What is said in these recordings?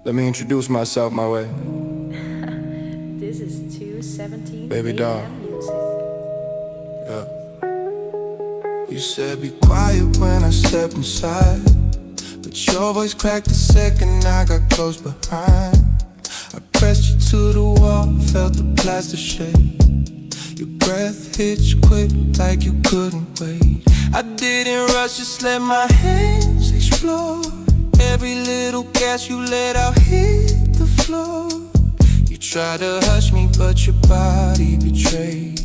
Let me introduce myself my way. This is 2:17 Baby doll. AM music. Yeah. You said be quiet when I stepped inside, but your voice cracked the second I got close behind. I pressed you to the wall, felt the plaster shake. Your breath hitched quick like you couldn't wait. I didn't rush, just let my hands explore. Every little gas you let out hit the floor. You tried to hush me, but your body betrayed.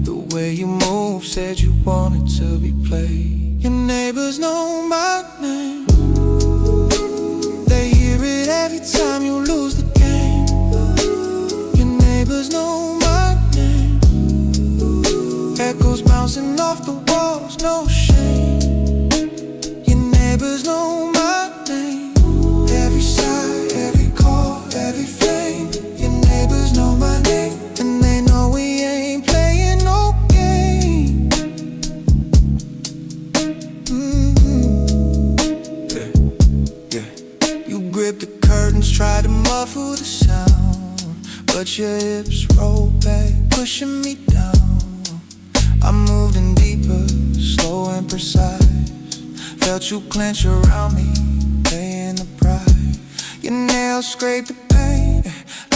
The way you moved said you wanted to be played. Your neighbors know my name. They hear it every time you lose the game. Your neighbors know my name. Echoes bouncing off the walls, no shame. Your neighbors know my name. Every sigh, every call, every flame. Your neighbors know my name, and they know we ain't playing no game. Yeah. You grip the curtains, try to muffle the sound, but your hips roll back, pushing me down. I moved in deeper, slow and precise. Felt you clench around me, paying the price. Your nails scraped the paint,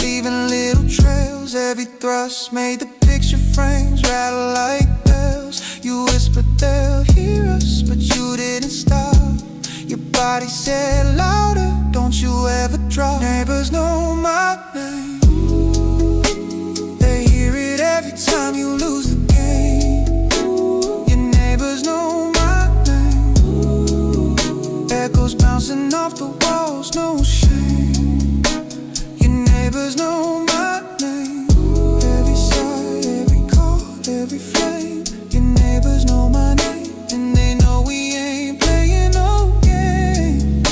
leaving little trails. Every thrust made the picture frames rattle like bells. You whispered they'll hear us, but you didn't stop. Your body said louder, don't you ever drop. Neighbors know my name. They hear it every time you lose the game. Your neighbors know my name. Echoes bouncing off the walls, no shame. Your neighbors know my name. Every sigh, every call, every flame. Your neighbors know my name, and they know we ain't playing no game.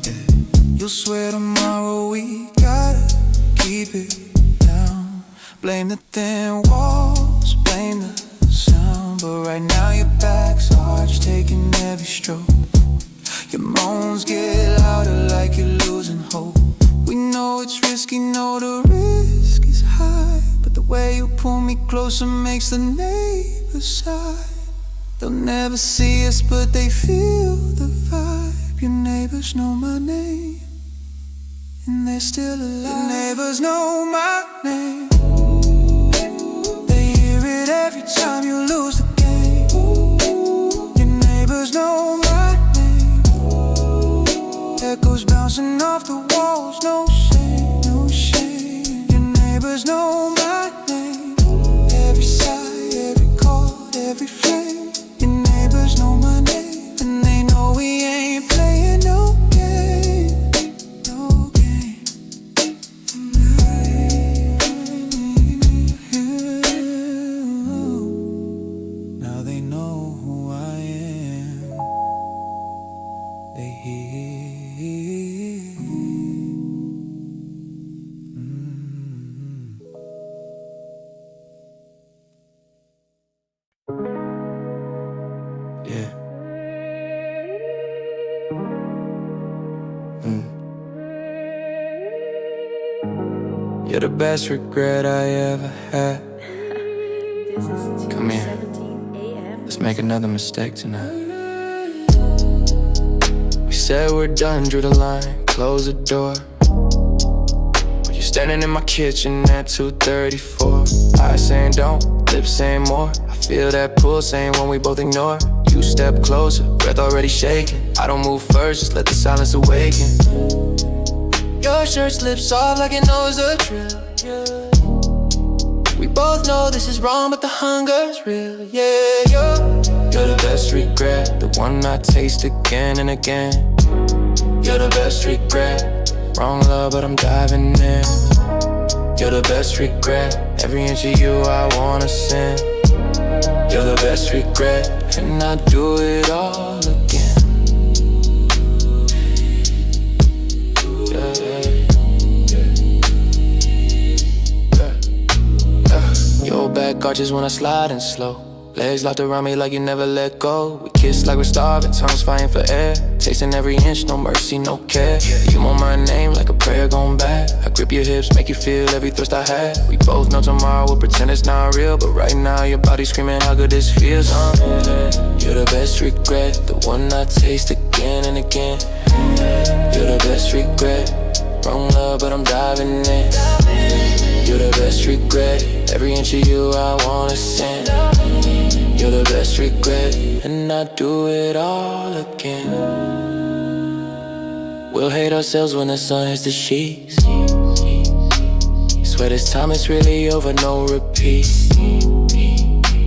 Yeah. You'll swear tomorrow we gotta keep it down. Blame the thin walls, blame the sound, but right now your back's arched, taking every stroke. Your moans get louder like you're losing hope. We know it's risky, know the risk is high, but the way you pull me closer makes the neighbors sigh. They'll never see us, but they feel the vibe. Your neighbors know my name, and they're still alive. Your neighbors know my name. They hear it every time you lose the game. Your neighbors know my name. Echoes bouncing off the walls, no shame, no shame. Your neighbors know my name. Every sigh, every chord, every flame. Your neighbors know my name, and they know we ain't playing no game, no game. Now they know who I am. They hear. Yeah. You're the best regret I ever had. This is Come here. 2:17 AM. Let's make another mistake tonight. We said we're done, drew the line, close the door. But you're standing in my kitchen at 2:34. Eyes saying don't, lips saying more. I feel that pull saying when we both ignore. You step closer, breath already shaking. I don't move first, just let the silence awaken. Your shirt slips off like it knows the drill, yeah. We both know this is wrong, but the hunger's real, yeah. You're the best regret, the one I taste again and again. You're the best regret, wrong love, but I'm diving in. You're the best regret, every inch of you I wanna send. You're the best regret, and I do it all again. Your back arches when I slide and slow. Legs locked around me like you never let go. We kiss like we're starving, tongues fighting for air. Tasting every inch, no mercy, no care. You want my name like a prayer going back. I grip your hips, make you feel every thrust I had. We both know tomorrow we'll pretend it's not real, but right now your body screaming how good this feels. You're the best regret, the one I taste again and again. You're the best regret. Wrong love, but I'm diving in. You're the best regret. Every inch of you I wanna send. You're the best regret, and I do it all again. We'll hate ourselves when the sun hits the sheets. Swear this time it's really over, no repeat.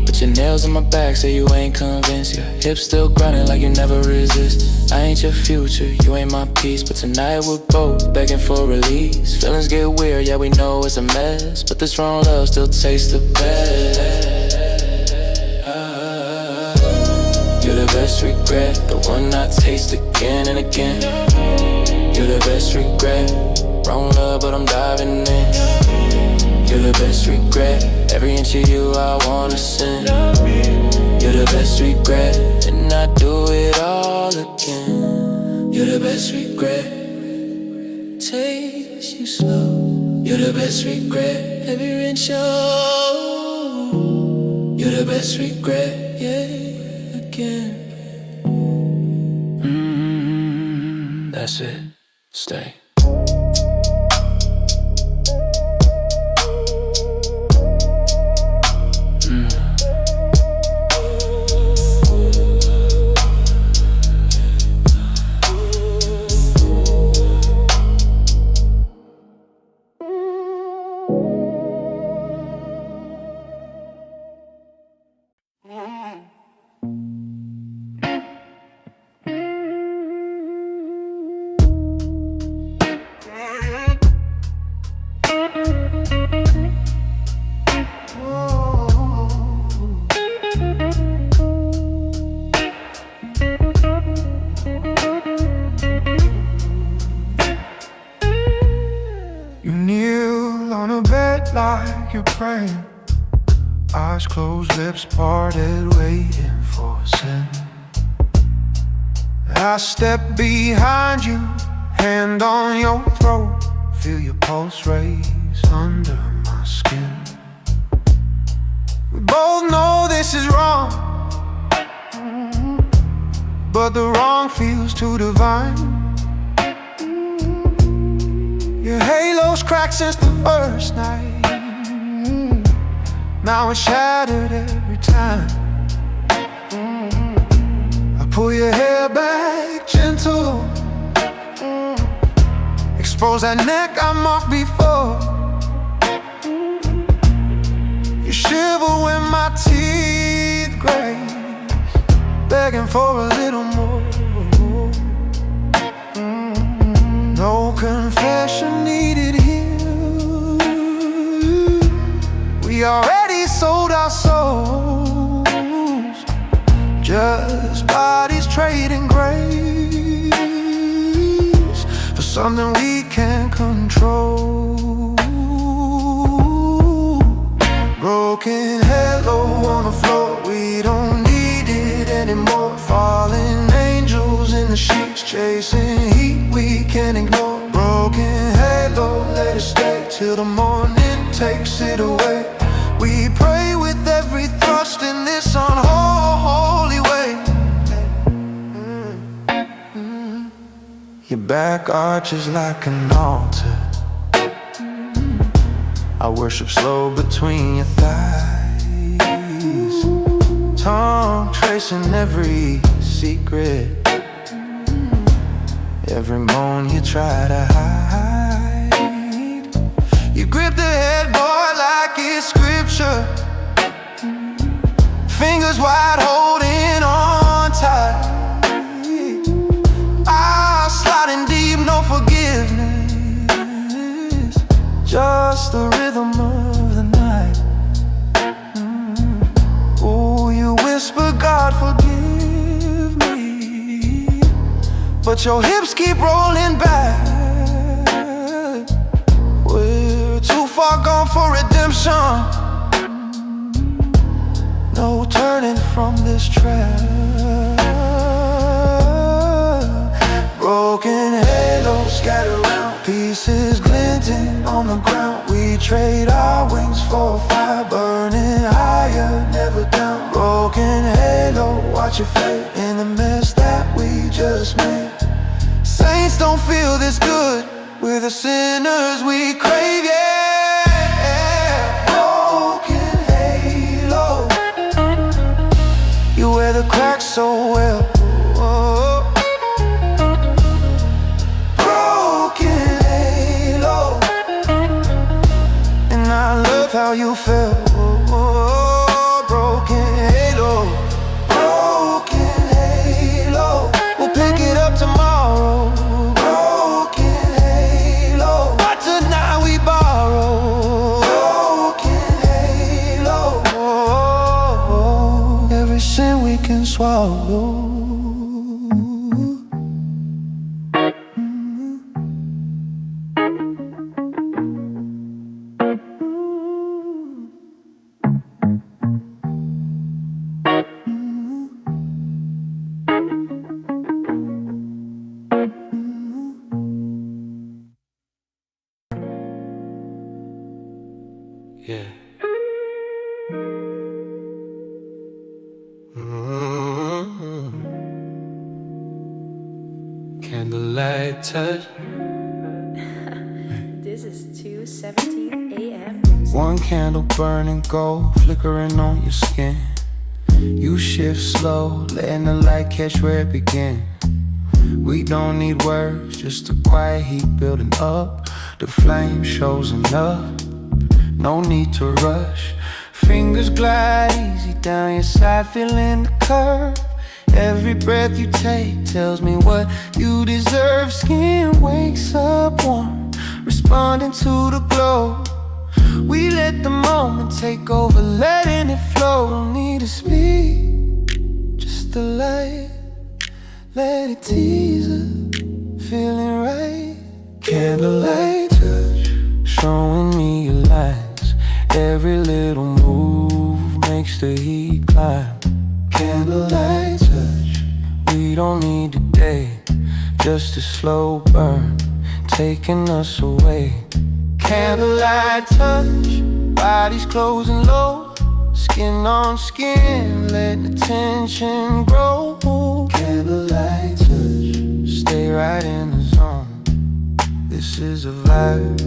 Put your nails in my back, say you ain't convinced. Your hips still grinding like you never resist. I ain't your future, you ain't my peace, but tonight we're both begging for release. Feelings get weird, yeah we know it's a mess, but this wrong love still tastes the best. You're the best regret, the one I taste again and again. You're the best regret. Wrong love, but I'm diving in. You're the best regret. Every inch of you I wanna send. You're the best regret, and I do it all again. You're the best regret. Takes you slow. You're the best regret. Every inch of. You're the best regret, yeah, again. That's it. Stay. Like you're praying, eyes closed, lips parted, waiting for sin. I step behind you, hand on your throat, feel your pulse race under my skin. We both know this is wrong, but the wrong feels too divine. Your halo's cracked since the first night. Now it's shattered every time. I pull your hair back gentle, expose that neck I marked before. You shiver when my teeth graze, begging for a little more. No confession needed here. We already sold our souls, just bodies trading grace for something we can't control. Broken hello on the floor, we don't need it anymore. Falling angels in the sheets, chasing heat we can't ignore. Broken halo, let it stay till the morning takes it away. We pray with every thrust in this unholy way. Your back arches like an altar. I worship slow between your thighs, tongue tracing every secret, every moan you try to hide. You grip the headboard like it's scripture, fingers wide holding on tight. Eyes sliding deep, no forgiveness, just the rhythm of the night. Oh, you whisper, God forgive me, but your hips keep rolling back. We're too far gone for redemption, no turning this trap. Broken halos scattered around, pieces glinting on the ground. We trade our wings for fire, burning higher, never down. Broken halo, watch it fade in the mess that we just made. Saints don't feel this good, we're the sinners we crave, yeah. Broken halo, you wear the cracks so well. Broken halo, and I love how you feel. Broken halo, broken halo, we'll pick it up tomorrow. Broken halo, but tonight we borrow. Broken halo, every sin we can swallow. Yeah. Candlelight touch. This is 2:17 a.m. One candle burning gold, flickering on your skin. You shift slow, letting the light catch where it begins. We don't need words, just a quiet heat building up. The flame shows enough, no need to rush. Fingers glide easy down your side, feeling the curve. Every breath you take tells me what you deserve. Skin wakes up warm, responding to the glow. We let the moment take over, letting it flow. Don't need to speak, just the light. Let it tease us, feeling right. Candlelight touch, showing me your lines. Every little move makes the heat climb. Candlelight touch, we don't need a day, just a slow burn, taking us away. Candlelight touch, bodies closing low, skin on skin, let the tension grow. Candlelight touch, stay right in the zone. This is a vibe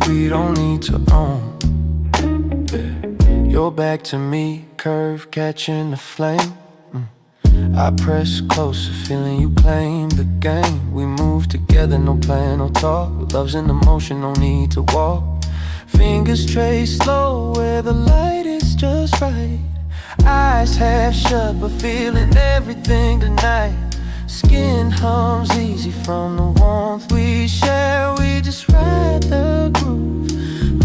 we don't need to own. Yeah. Your back to me, curve catching the flame. I press closer, feeling you claim the game. We move together, no plan, no talk. Love's in the motion, no need to walk. Fingers trace slow where the light is just right. Eyes half shut, but feeling everything tonight. Skin hums easy from the warmth we share. We just ride the groove,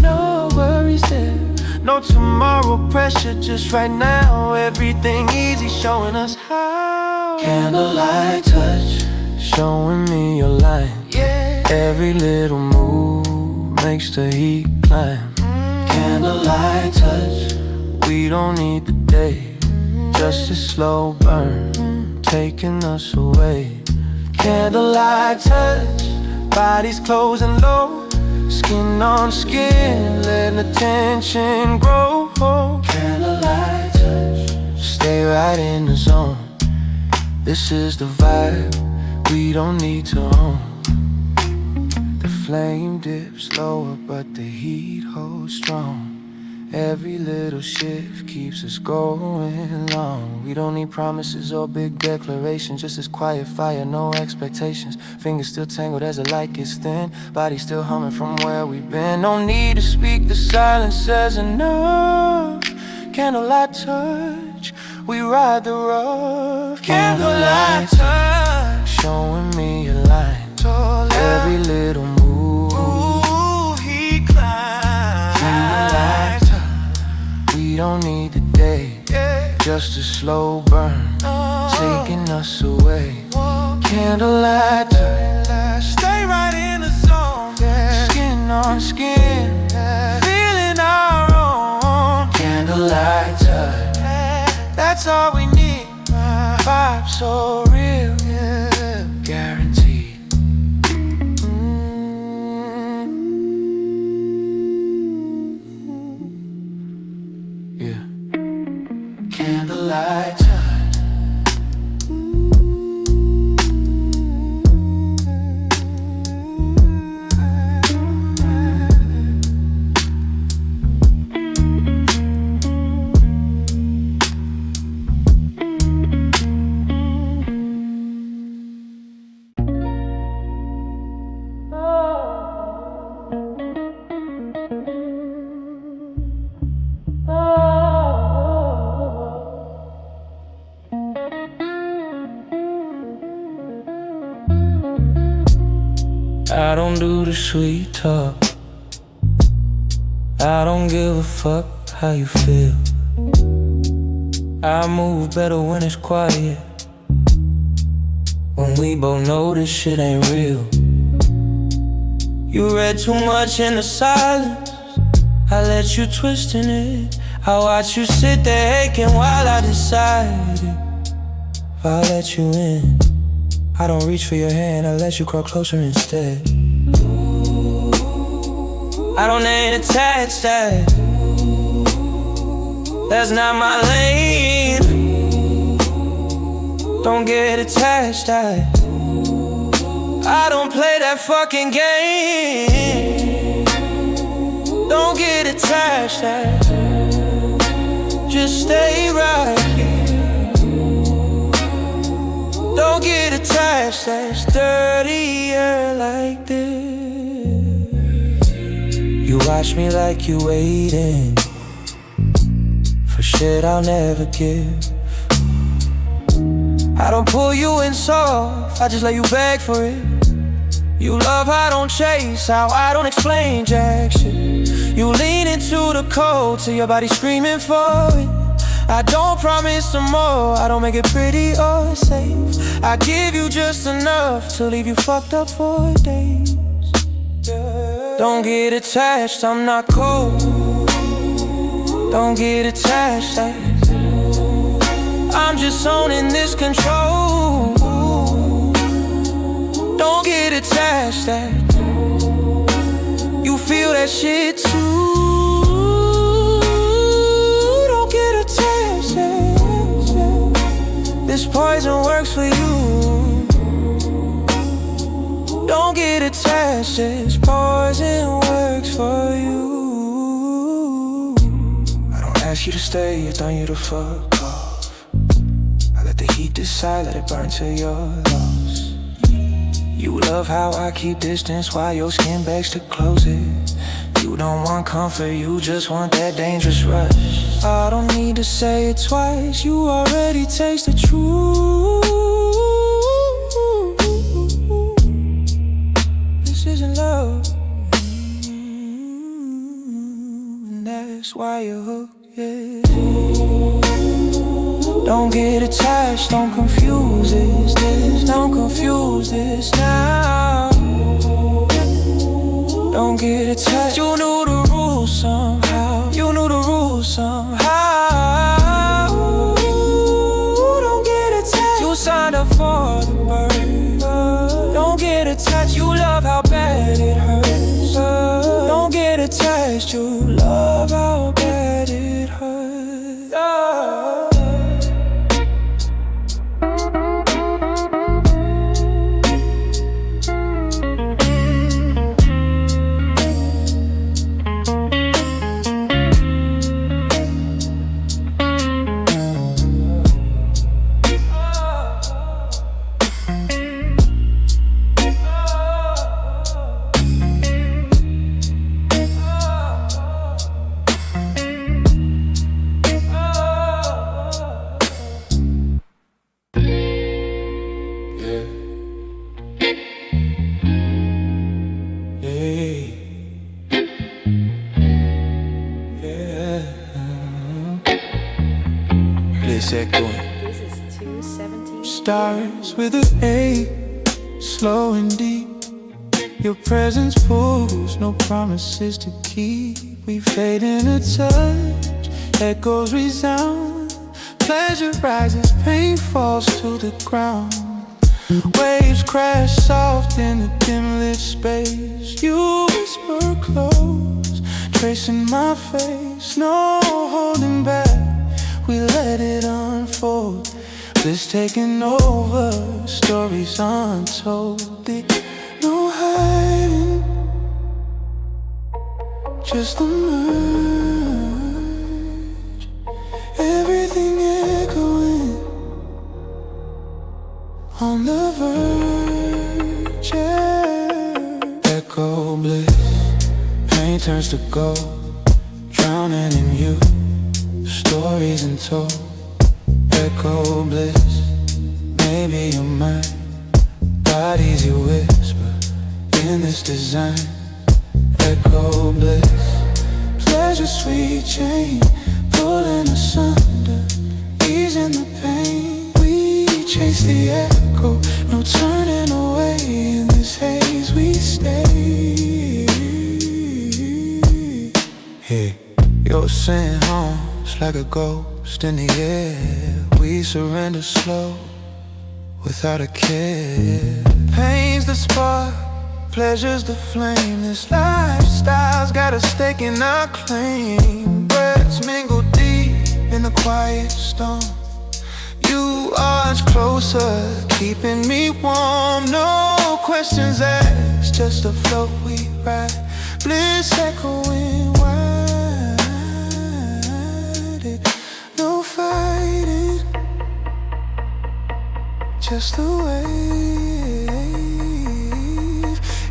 no worries there. No tomorrow pressure, just right now. Everything easy, showing us how. Candlelight touch, showing me your line. Yeah. Every little move makes the heat climb. Candlelight touch, we don't need the day, just a slow burn, taking us away. Candlelight touch, bodies closing low, skin on skin, letting the tension grow. Candlelight touch, stay right in the zone. This is the vibe we don't need to own. The flame dips lower, but the heat holds strong. Every little shift keeps us going long. We don't need promises or big declarations, just this quiet fire, no expectations. Fingers still tangled as the light gets thin, body still humming from where we've been. No need to speak, the silence says enough. Candlelight touch, we ride the rough. Candlelight touch, showing me your line. Every little move, he climbs. Candlelight touch, we don't need a day, just a slow burn, taking us away. Candlelight touch, stay right in the zone. Skin on skin, feeling our own. Candlelight touch, that's all we need. vibe so real, yeah, guaranteed. Yeah, candlelight time. I don't do the sweet talk. I don't give a fuck how you feel. I move better when it's quiet, when we both know this shit ain't real. You read too much in the silence, I let you twist in it. I watch you sit there aching while I decided if I let you in. I don't reach for your hand, I let you crawl closer instead. I don't ain't attached, that's not my lane. Don't get attached, I don't play that fucking game. Don't get attached, just stay right here. Don't get attached, that's dirtier like this. You watch me like you waiting for shit I'll never give. I don't pull you in soft, I just let you beg for it. You love how I don't chase, how I don't explain jack shit. You lean into the cold till your body screaming for it. I don't promise some more, I don't make it pretty or safe. I give you just enough to leave you fucked up for days. Don't get attached, I'm not cold. Don't get attached, I'm just owning this control. Don't get attached, you feel that shit too. Don't get attached, this poison works for you. Don't get attached, this poison works for you. I don't ask you to stay, I want you to fuck off. I let the heat decide, let it burn till you're lost. You love how I keep distance while your skin begs to close it. You don't want comfort, you just want that dangerous rush. I don't need to say it twice, you already taste the truth. This isn't love, and that's why you're hooked, yeah. Don't get attached, don't confuse this, don't confuse this now. Don't get attached, you knew the rules somehow. You knew the rules somehow. Don't get attached, you signed up for the bird. Don't get attached, you love how bad it hurts. Don't get attached, you love how bad it hurts. This is 217. Starts with an A, slow and deep. Your presence pulls, no promises to keep. We fade in a touch, echoes resound. Pleasure rises, pain falls to the ground. Waves crash soft in the dim lit space. You whisper close, tracing my face. No holding back, we let it unfold. Bliss taking over, stories untold. No hiding, just emerge. Everything echoing on the verge, yeah. Echo bliss, pain turns to gold, drowning in you, stories untold. Echo bliss, maybe you're mine, bodies you whisper in this design. Echo bliss, pleasure sweet chain, pulling asunder, easing the pain. We chase the echo, no turning away. In this haze we stay. Hey, you're sent home, it's like a ghost in the air. We surrender slow, without a care. Pain's the spark, pleasure's the flame. This lifestyle's got a stake in our claim. Breaths mingle deep in the quiet storm. You arch closer, keeping me warm. No questions asked, just a float we ride. Bliss echoing wide. No fighting, just a wave.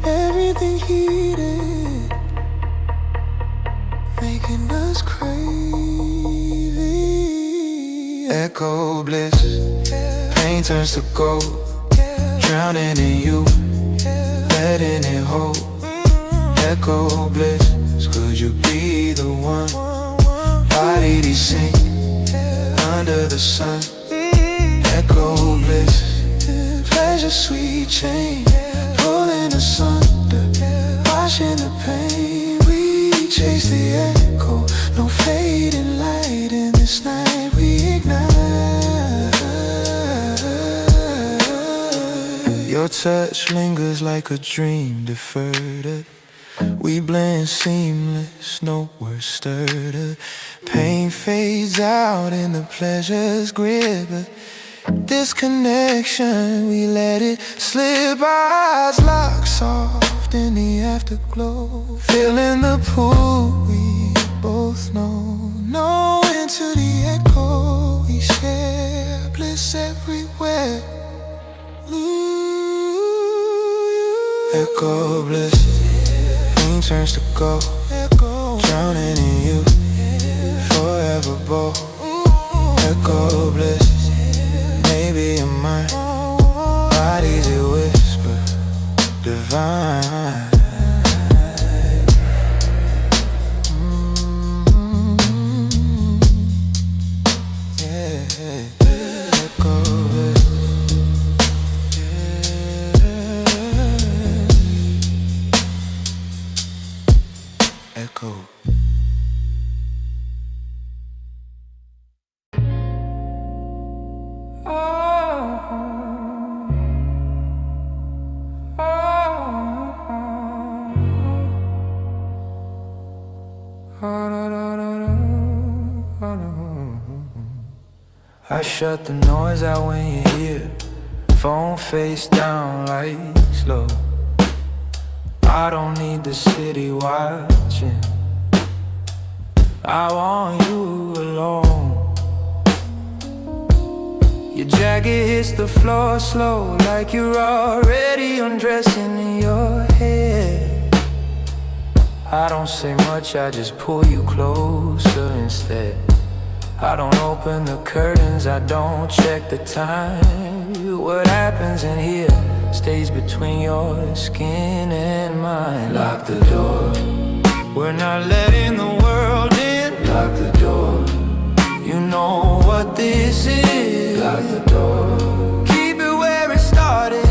Everything heated, making us crazy. Echo bliss, pain turns to gold, drowning in you, letting it hold. Echo bliss, could you be the one? Body descend under the sun. Echo bliss, pleasure sweet chain, pulling asunder, washing the pain. We chase the echo, no fading light. In this night we ignite. Your touch lingers like a dream deferred. We blend seamless, no words stirred. Pain fades out in the pleasure's grip. This connection, we let it slip. Our eyes lock soft in the afterglow, feeling the pull we both know. No end to the echo we share. Bliss everywhere. Ooh, echo bliss, pain turns to gold, drowning in you, forever bold. Echo bliss, maybe you're mine, bodies you whisper, divine. Yeah, echo bliss, yeah. Echo. I shut the noise out when you're here. Phone face down, lights low. I don't need the city watching, I want you alone. Your jacket hits the floor slow, like you're already undressing in your head. I don't say much, I just pull you closer instead. I don't open the curtains, I don't check the time. What happens in here stays between your skin and mine. Lock the door, we're not letting the world in. Lock the door, you know what this is. Lock the door, keep it where it started.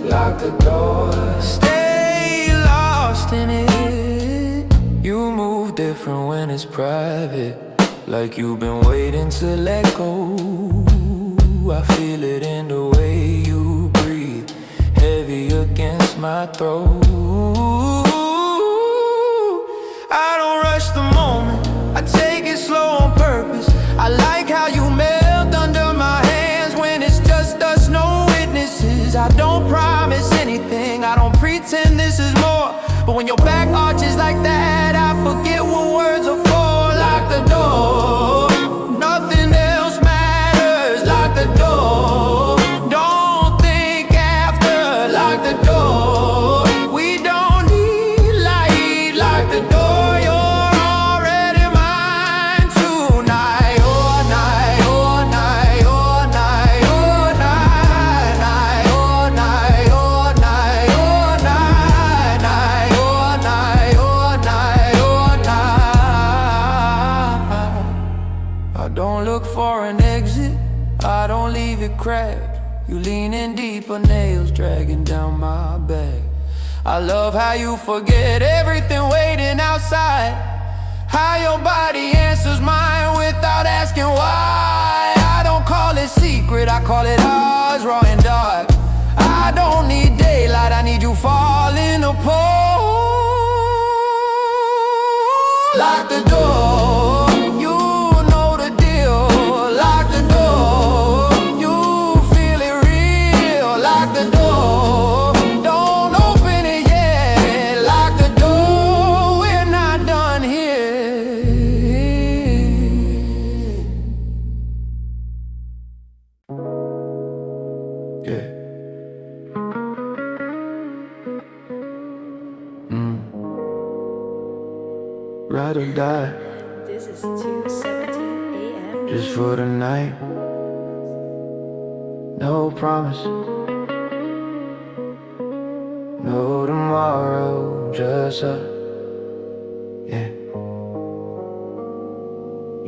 Lock the door, stay lost in it. You move different when it's private. like you've been waiting to let go. I feel it in the way you breathe, heavy against my throat. I don't rush the moment, I take it slow on purpose. I like how you melt under my hands when it's just us, no witnesses. I don't promise anything, I don't pretend this is more, but when your back arches like that, I forget what words are for. Lock the door, nothing else matters. Lock the door, don't think after. Lock the door, we don't need light. Lock the door, you're already mine tonight. Oh night, oh night, oh night, oh night, night, oh night, oh night, oh night, night, oh night, oh night, oh night. I don't look for an exit, I don't leave it cracked. You lean in deeper, nails dragging down my back. I love how you forget everything waiting outside, how your body answers mine without asking why. I don't call it secret, I call it ours, raw and dark. I don't need daylight, I need you falling apart. Lock the door, you know the deal. Lock the door, you feel it real. Lock the door, don't open it yet. Lock the door, we're not done here. Yeah. Ride or die, This is 2:17 a.m. just for the night. No promise, no tomorrow, just us. Yeah.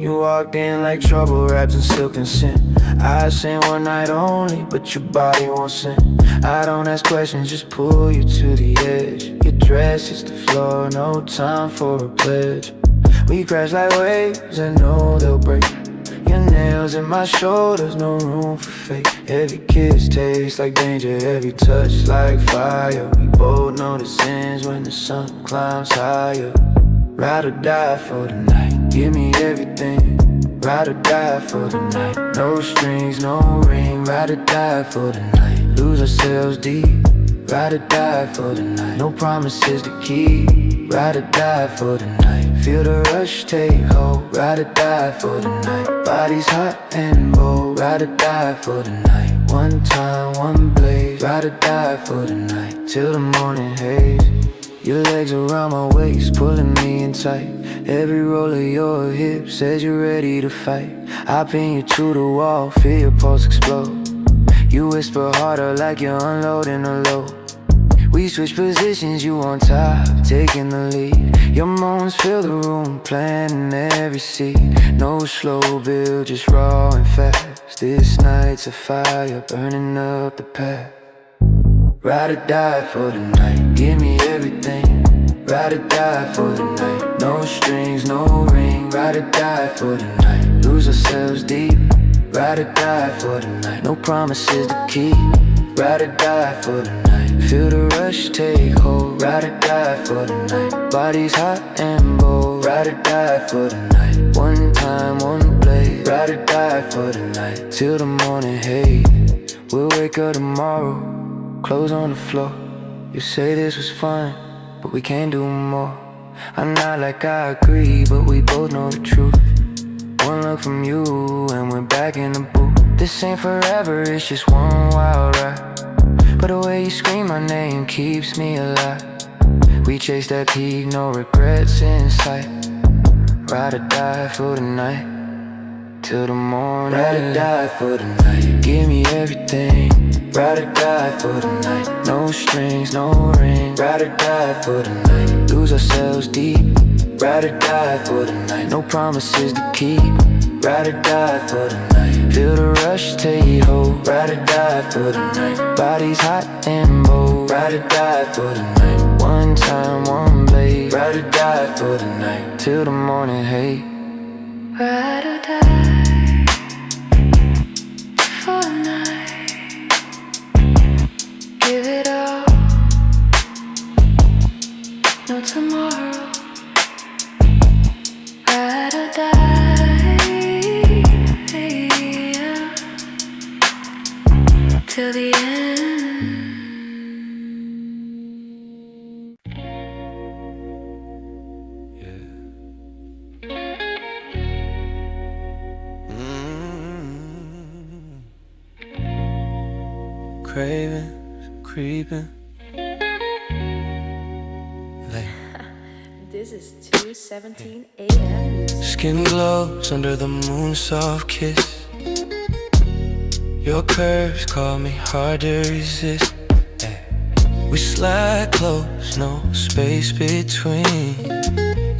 You walked in like trouble wrapped in silk and scent. I sing one night only, but your body won't sing. I don't ask questions, just pull you to the edge. Your dress hits the floor, no time for a pledge. We crash like waves and know they'll break. Your nails in my shoulders, no room for fake. Every kiss tastes like danger, every touch like fire. We both know this ends when the sun climbs higher. Ride or die for the night, give me everything. Ride or die for the night, no strings, no ring. Ride or die for the night, lose ourselves deep. Ride or die for the night, no promises to keep. Ride or die for the night, feel the rush take hold. Ride or die for the night, body's hot and bold. Ride or die for the night, one time, one blaze. Ride or die for the night, till the morning haze. Your legs around my waist, pulling me in tight. Every roll of your hips says you're ready to fight. I pin you to the wall, feel your pulse explode. You whisper harder like you're unloading a load. We switch positions, you on top, taking the lead. Your moans fill the room, planting every seed. No slow build, just raw and fast. This night's a fire, burning up the past. Ride or die for the night, give me everything. Ride or die for the night, no strings, no ring. Ride or die for the night, lose ourselves deep. Ride or die for the night, no promises to keep. Ride or die for the night, feel the rush take hold. Ride or die for the night, body's hot and bold. Ride or die for the night, one time, one blaze. Ride or die for the night, till the morning haze. We'll wake up tomorrow, clothes on the floor. You say this was fun, but we can't do more. I'm not like I agree, but we both know the truth. One look from you and we're back in the booth. This ain't forever, it's just one wild ride. But the way you scream my name keeps me alive. We chase that peak, no regrets in sight. Ride or die for the night, till the morning. Ride or die for the night, give me everything. Ride or die for the night, no strings, no ring. Ride or die for the night, lose ourselves deep. Ride or die for the night, no promises to keep. Ride or die for the night, feel the rush take hold. Ride or die for the night, body's hot and bold. Ride or die for the night, one time, one blaze. Ride or die for the night, till the morning hate. Ride or die for a night. Give it all, no tomorrow. Ride or die, yeah, till the end. Cravings, creeping. This is 2:17 a.m. Skin glows under the moon's soft kiss. Your curves call me hard to resist. We slide close, no space between.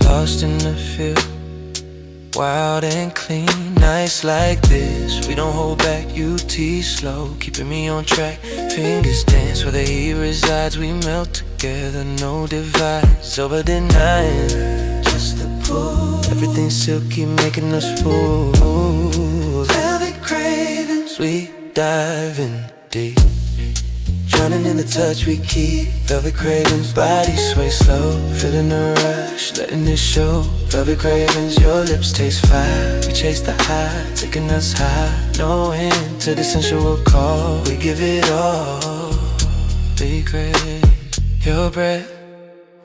Lost in the field, wild and clean. Nights like this, we don't hold back, you tease slow, keeping me on track. Fingers dance where the heat resides. We melt together, no divides. Over denying, just the pull. Everything's silky, making us fools. Velvet cravings, we diving deep. Drowning in the touch we keep. Velvet cravings, body sway slow. Feeling the rush, letting it show. Velvet cravings, your lips taste fire. We chase the high, taking us high. No end to the sensual call. We give it all. We crave your breath,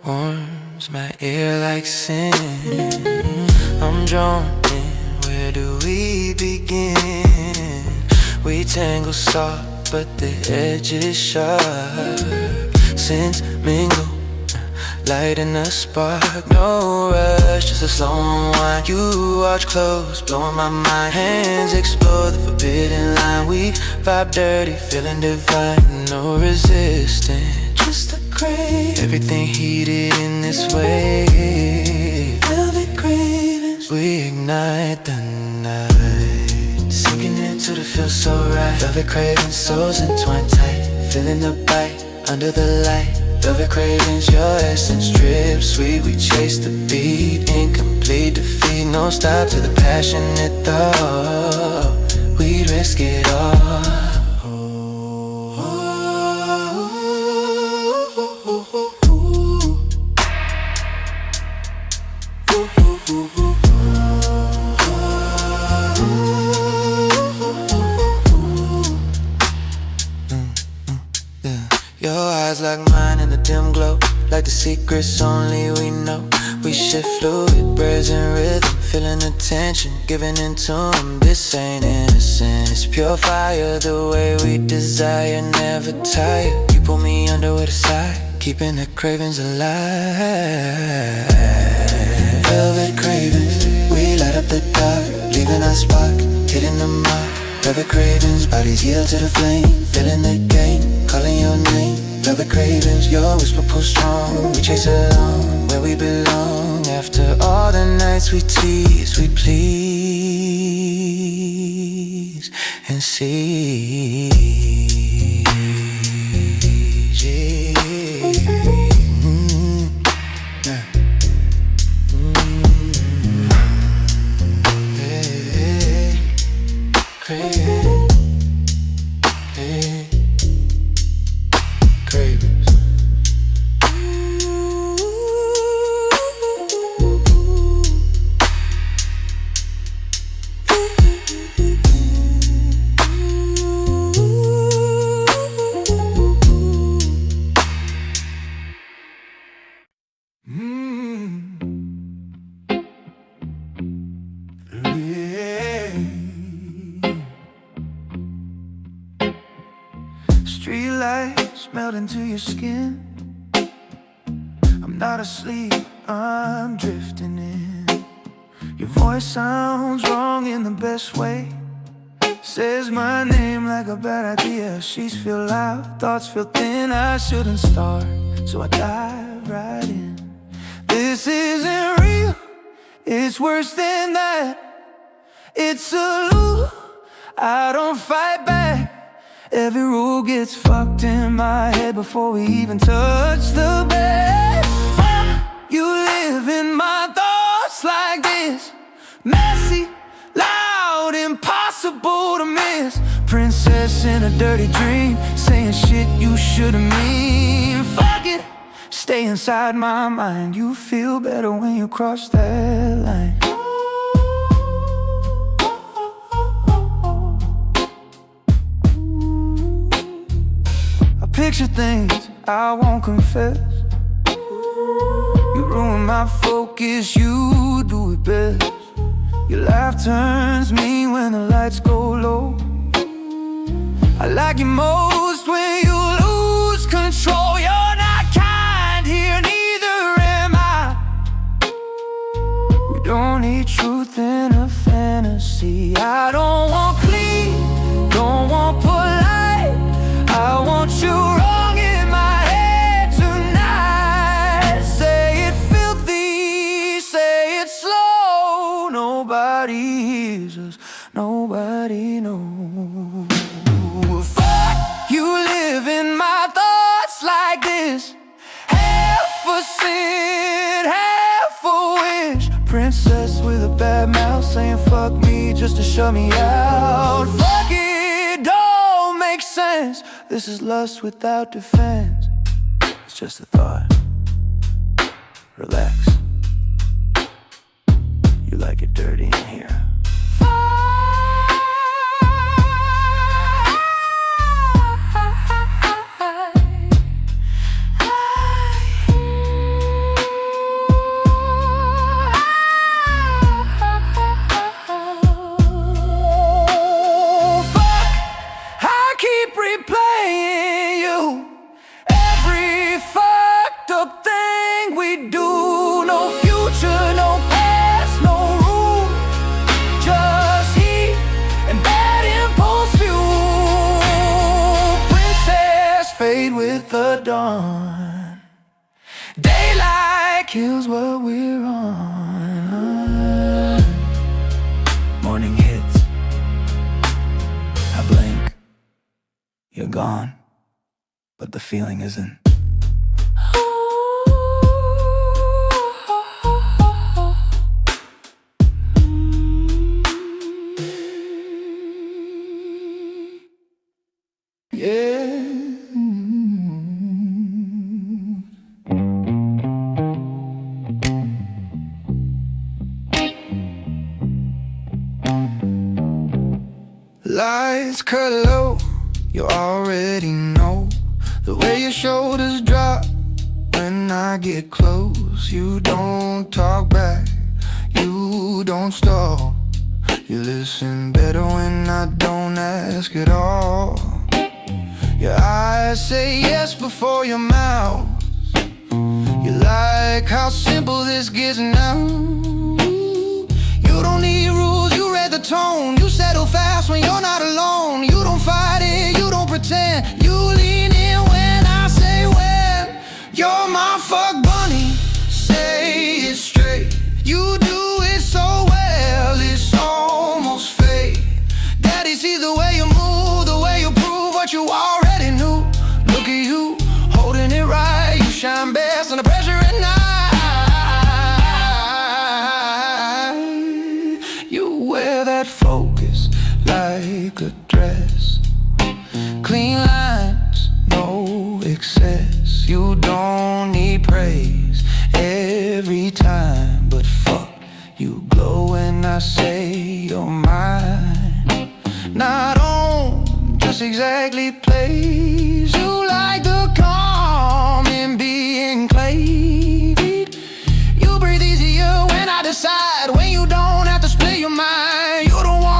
warms my ear like sin. I'm drawn in, where do we begin? We tangle soft, but the edge is sharp. Since mingle, lighting a spark. No rush, just a slow wine. You watch close, blowing my mind. Hands explore the forbidden line. We vibe dirty, feeling divine. No resistance, just a crave. Everything heated in this way. Velvet cravings, we ignite the night. Sinking into the feel so right. Velvet cravings, souls entwined tight. Feeling the bite under the light. Velvet cravings, your essence drips sweet. We chase the beat, incomplete defeat. No stop to the passionate thought. We'd risk it all. Your eyes like mine in the dim glow, like the secrets only we know. We shift fluid, birds in rhythm, feeling the tension, giving in tune. This ain't innocent, it's pure fire. The way we desire, never tired. You pull me under with a sigh, keeping the cravings alive. Velvet cravings, we light up the dark, leaving our spark, hitting the mark. Velvet cravings, bodies yield to the flame, feeling the game, calling your name. Velvet cravings, your whisper pulls strong. We chase along where we belong. After all the nights we tease, we please and see. Street lights melt into your skin. I'm not asleep, I'm drifting in. Your voice sounds wrong in the best way. Says my name like a bad idea. Sheets feel loud, thoughts feel thin. I shouldn't start, so I dive right in. This isn't real, it's worse than that. It's a loop, I don't fight back. Every rule gets fucked in my head before we even touch the bed. Fuck, you live in my thoughts like this. messy, loud, impossible to miss. Princess in a dirty dream, saying shit you shouldn't mean. Fuck it, stay inside my mind. You feel better when you cross that line. I picture things I won't confess. You ruin my focus, you do it best. Your laugh turns me when the lights go low. I like you most when you lose control. You're not kind here, neither am I. We don't need truth in a fantasy. I don't want clean, don't want polite. I want you wrong in my head tonight. Say it filthy, say it slow. Nobody hears us, nobody knows. You live in my thoughts like this. Half a sin, half a wish. Princess with a bad mouth saying fuck me just to shut me out. Fuck it, don't make sense. This is lust without defense. It's just a thought. Relax. You like it dirty in here. Replaying you. Every fucked up thing we do. No future, no past, no room. Just heat and bad impulse fuel. Princess fade with the dawn. Daylight kills what we're on. Morning hits. I blink. You're gone, but the feeling isn't. Yeah. Lights cut low. You already know the way your shoulders drop when I get close. You don't talk back, you don't stall. You listen better when I don't ask at all. Your eyes say yes before your mouth. You like how simple this gets now. You don't need rules, you read the tone. You settle fast when you're not alone. You don't fight it, you don't pretend. You lean in when I say when. You're my fuck bunny, say it straight. You do it so well, it's almost fate. Daddy sees the way you move, the way you prove what you already knew. Look at you, holding it right. You shine best under pressure at night. That focus like a dress. Clean lines, no excess. You don't need praise every time, but fuck, you glow when I say you're mine. Not on just exactly plays. You like the calm in being clayed. You breathe easier when I decide. When you don't have to split your mind.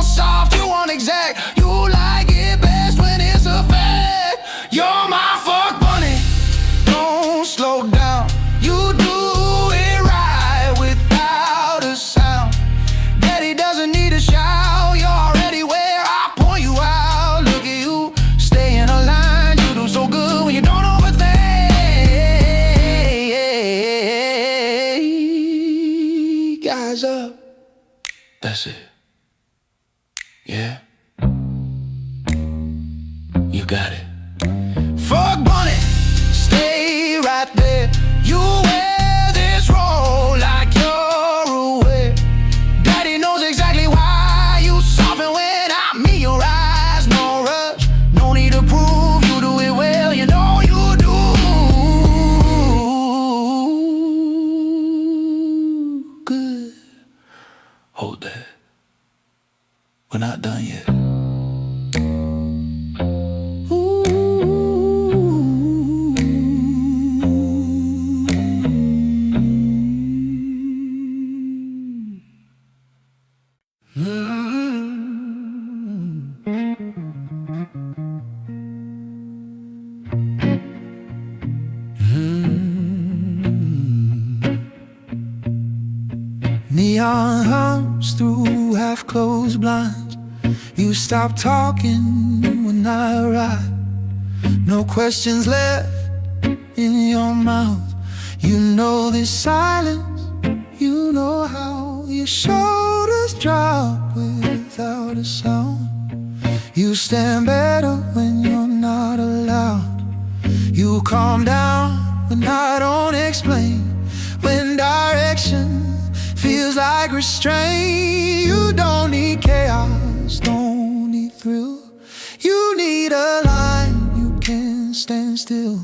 Soft, you want exact. You like it best when it's a fact. You're my fuck bunny, don't slow down. You do it right without a sound. Daddy doesn't need a shout. You're already where I point you out. Look at you, stay in a line. You do so good when you don't overthink. Guys up, that's it. Yeah, you got it. Fuck bunny, stay right there. You wear this role like you're aware. Daddy knows we're not done yet. Neon hums through half-closed blinds. You stop talking when I arrive. No questions left in your mouth. You know this silence, you know how your shoulders drop without a sound. You stand better when you're not allowed. You calm down when I don't explain. When direction feels like restraint. You don't need chaos, don't need thrill. You need a line, you can't stand still.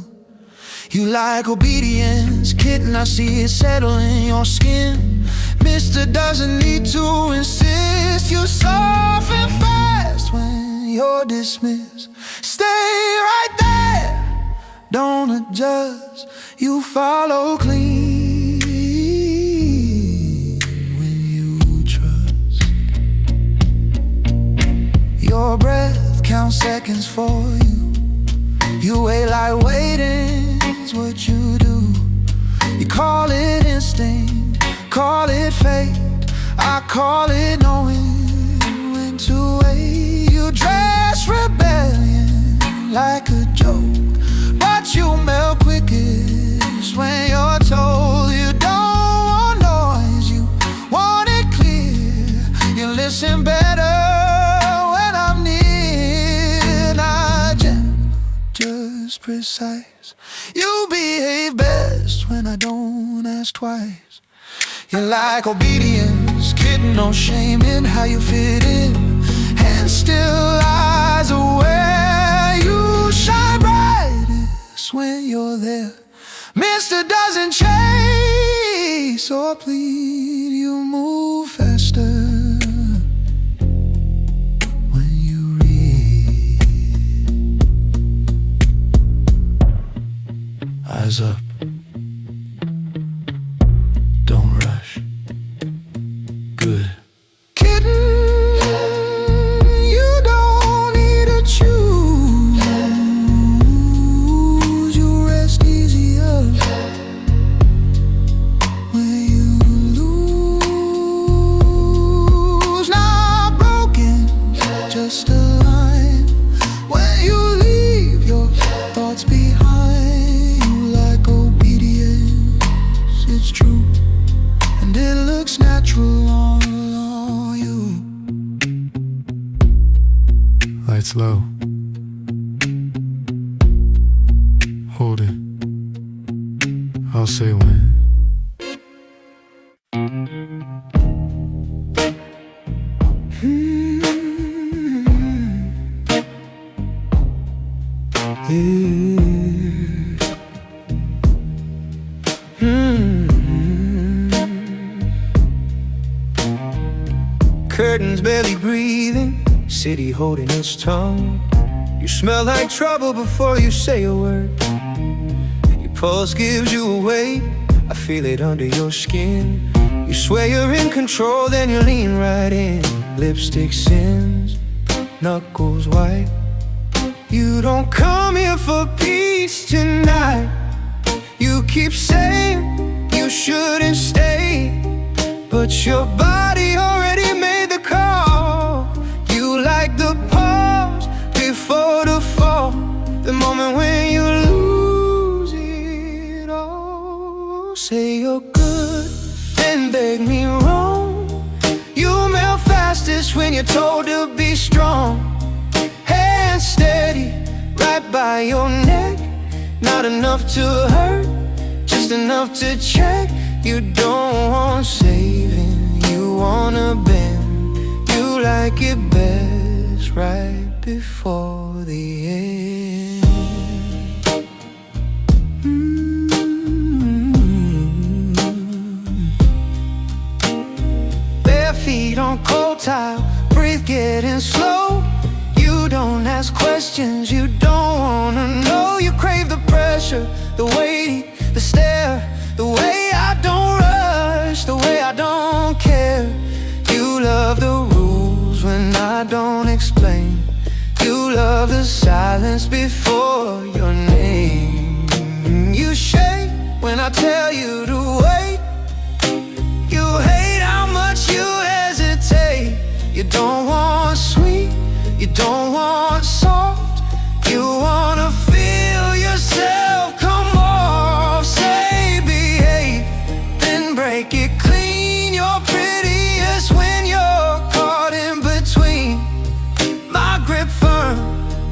You like obedience, kitten, I see it settle in your skin. Mister doesn't need to insist. You're soft and fast when you're dismissed. Stay right there, don't adjust. You follow clean. Your breath counts seconds for you. You wait like waiting's what you do. You call it instinct, call it fate. I call it knowing when to wait. You dress rebellion like a joke, but you melt quickest when you're told. You don't want noise, you want it clear. You listen better precise. You behave best when I don't ask twice. You like obedience, kitten, no shame in how you fit in. And still eyes aware. You shine brightest when you're there. Mister doesn't chase or plead. You move faster. Eyes up, don't rush. Good. Kitten, you don't need to choose. You rest easier when you lose. Not broken, just a line. When you leave your thoughts behind. It's true, and it looks natural on you. Lights low. Hold it. I'll say when. Curtains barely breathing, city holding its tongue. You smell like trouble before you say a word. Your pulse gives you away, I feel it under your skin. You swear you're in control, then you lean right in. Lipstick sins, knuckles white. You don't come here for peace tonight. You keep saying you shouldn't stay, but your body already made the call. You like the pause before the fall, the moment when you lose it all. Say you're good and beg me wrong. You melt fastest when you're told to be strong. Hands steady right by your neck. Not enough to hurt, just enough to check. You don't want saving, you wanna bend. You like it best right before the end. Bare feet on cold tile, breathe getting slow. You don't ask questions you don't wanna know. You crave the pressure, the waiting, the stare, the way I don't rush, the way I don't care. You love the rules when I don't explain. You love the silence before your name. You shake when I tell you to wait. You hate how much you hesitate. You don't want sweet, you don't want soft. You wanna feel yourself come off. Say behave, then break it clean. You're prettiest when you're caught in between. My grip firm,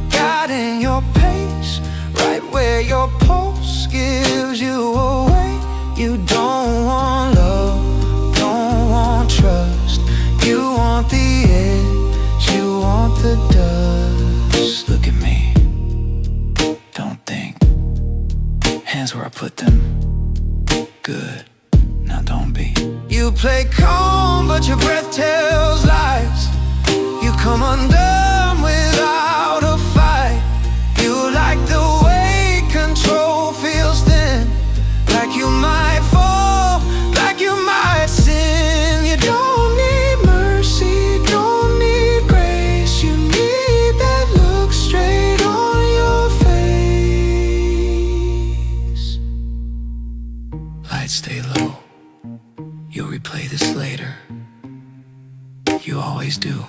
guiding your pace, right where your pulse gives you away. You don't want love, don't want trust. You want the edge, you want the dust. Look at me, don't think. Hands where I put them. Good, now don't be. You play calm, but your breath tells lies. You come undone without a fight. You like the way control feels thin, like you might fall, like you might sin. You don't need mercy, don't need grace. You need that look straight on your face. Lights stay low, you'll replay this later. You always do.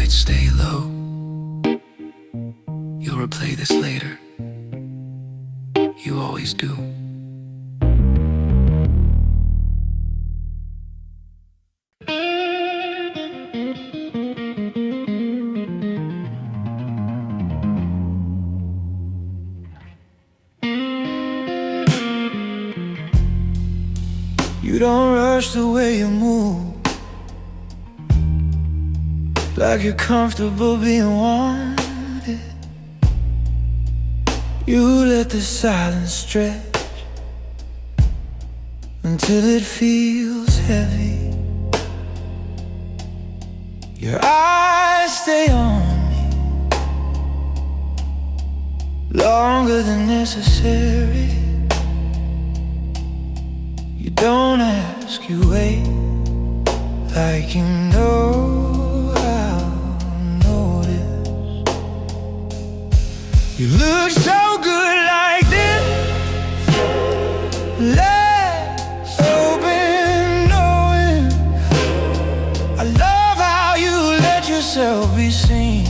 Stay low. You'll replay this later. You always do. You don't rush the way you move, like you're comfortable being wanted. You let the silence stretch until it feels heavy. Your eyes stay on me longer than necessary. You don't ask, you wait, like you know you look so good like this. Let's open knowing. I love how you let yourself be seen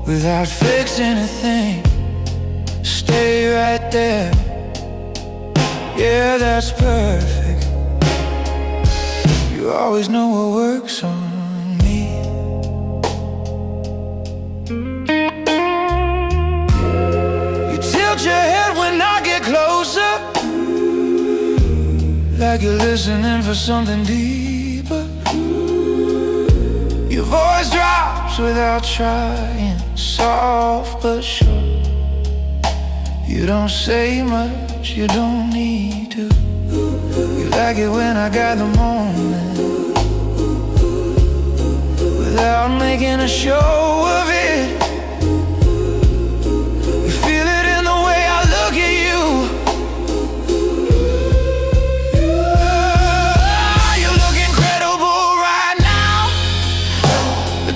without fixing a thing. Stay right there. Yeah, that's perfect. You always know what works on me. Your head when I get closer, like you're listening for something deeper. Your voice drops without trying, soft but sure. You don't say much, you don't need to. You like it when I got the moment, without making a show of it.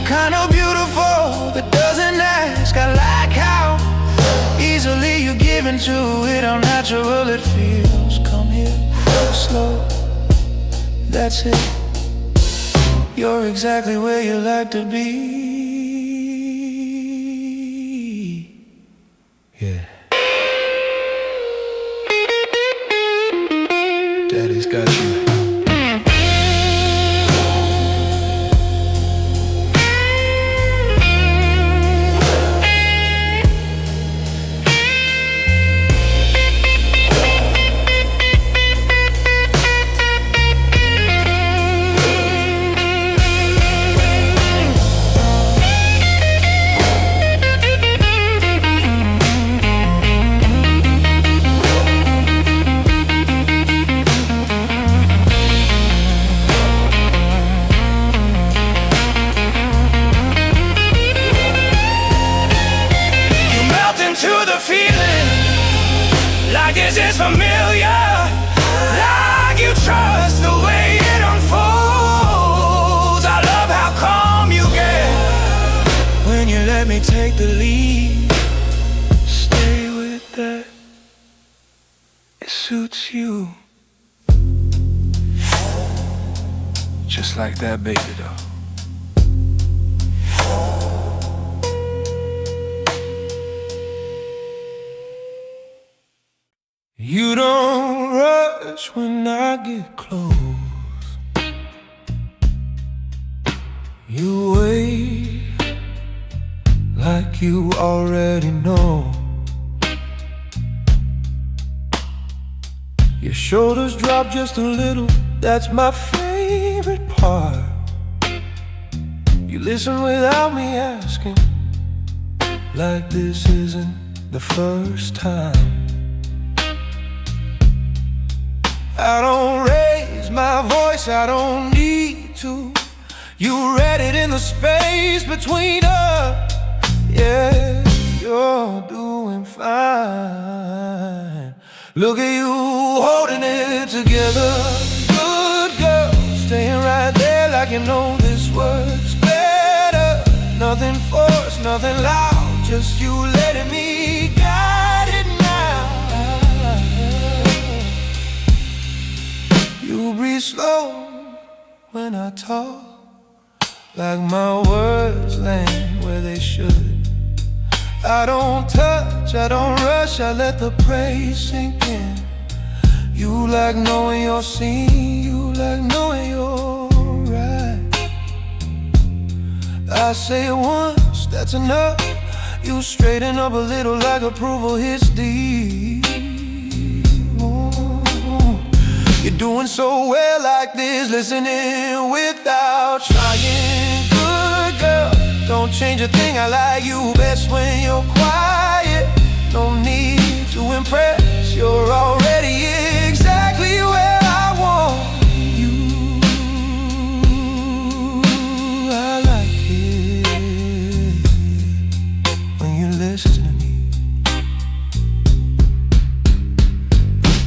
Kind of beautiful that doesn't ask. I like how easily you give into it, how natural it feels. Come here, slow, that's it. You're exactly where you like to be. Yeah. Daddy's got you. into the feeling, like this is familiar, like you trust the way it unfolds. I love how calm you get when you let me take the lead. Stay with that, it suits you. Just like that, baby doll. You don't rush when I get close. You wait like you already know. Your shoulders drop just a little, that's my favorite part. You listen without me asking, like this isn't the first time. I don't raise my voice, I don't need to. You read it in the space between us. Yeah, you're doing fine. Look at you holding it together. Good girl, staying right there like you know this works better. Nothing forced, nothing loud, just you letting me guide it now. You breathe slow when I talk, like my words land where they should. I don't touch, I don't rush, I let the praise sink in. You like knowing you're seen, you like knowing you're right. I say it once, that's enough. You straighten up a little like approval hits deep. You're doing so well like this, listening without trying. Good girl, don't change a thing, I like you best when you're quiet. No need to impress, you're already exactly where I want you. I like it when you listen to me.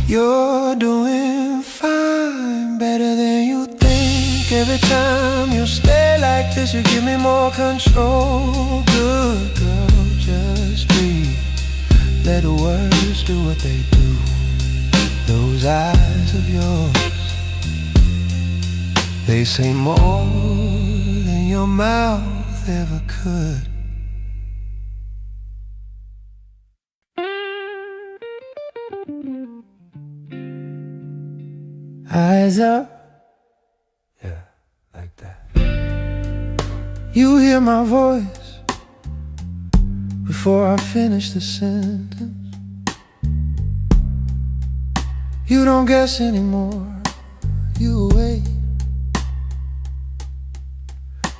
You're doing fine, better than you think. Every time you stay like this, you give me more control. Good girl, just breathe, let the words do what they do. Those eyes of yours, they say more than your mouth ever could. Eyes up, yeah, like that. You hear my voice before I finish the sentence. You don't guess anymore, you wait.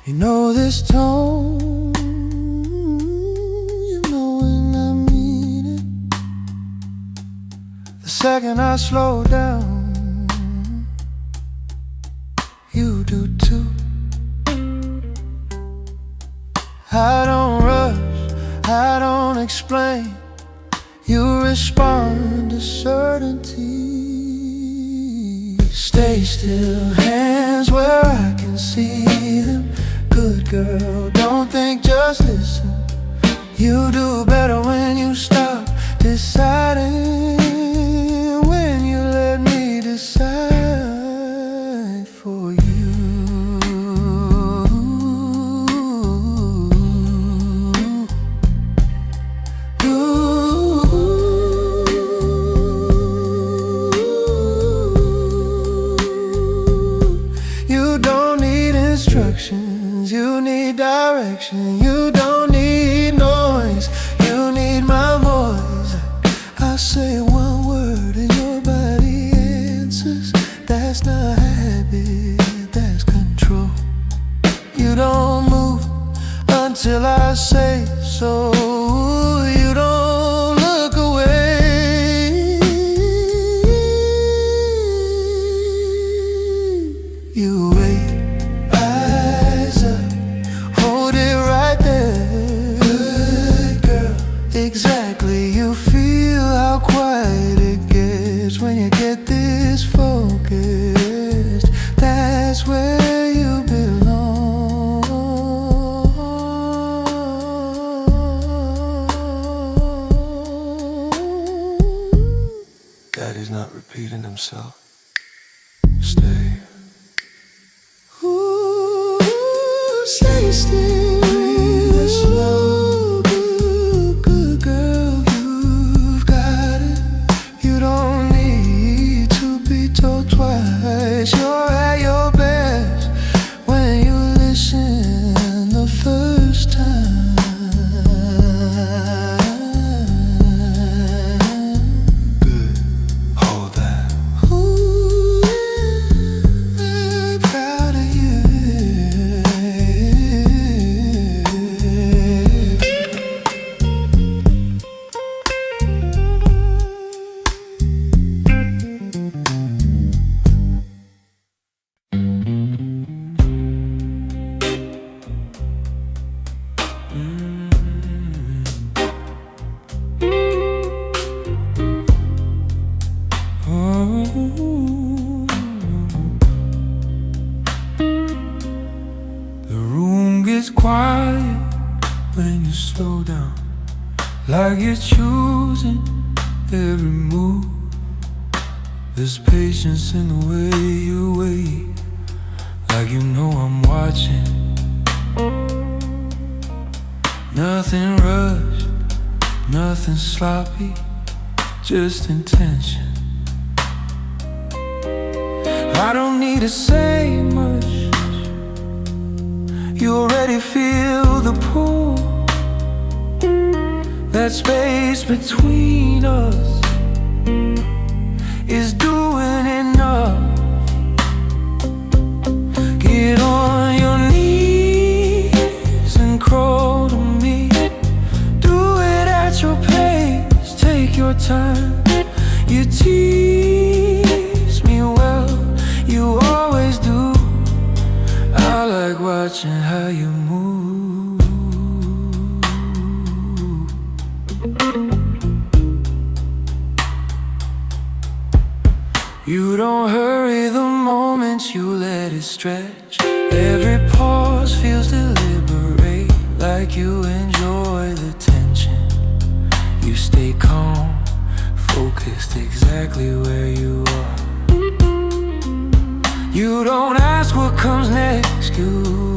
You know this tone, you know when I mean it. The second I slow down, you do too. I don't rush, I don't explain. You respond to certainty. Stay still, hands where I can see them. Good girl, don't think, just listen. You do better when you stop deciding, when you let me decide for you. You don't need instructions, you need direction. You don't need noise, you need my voice. I say one word and your body answers. That's not habit, that's control. You don't move until I say so. You don't look away. You wait, eyes up, hold it right exactly. You feel how quiet it gets when you get this focused. That's where you belong. Daddy's not repeating himself. Stay. Ooh, stay still. Breathe it slow. Good, good girl, you've got it. You don't need to be told twice. You're at your best when you listen the first time. Good. Hold that. Ooh, I'm proud of you. The room gets quiet when you slow down, like you're choosing every move. There's patience in the way you wait, like you know I'm watching. Nothing rushed, nothing sloppy, just intention. I don't need to say much, you already feel the pull. That space between us is doing enough. Get on your knees and crawl to me. Do it at your pace, take your time. You tease me well, you always do. I like watching how you move. You don't hurry the moment, you let it stretch. Every pause feels deliberate, like you enjoy the tension. You stay calm, focused exactly where you are. You don't ask what comes next, you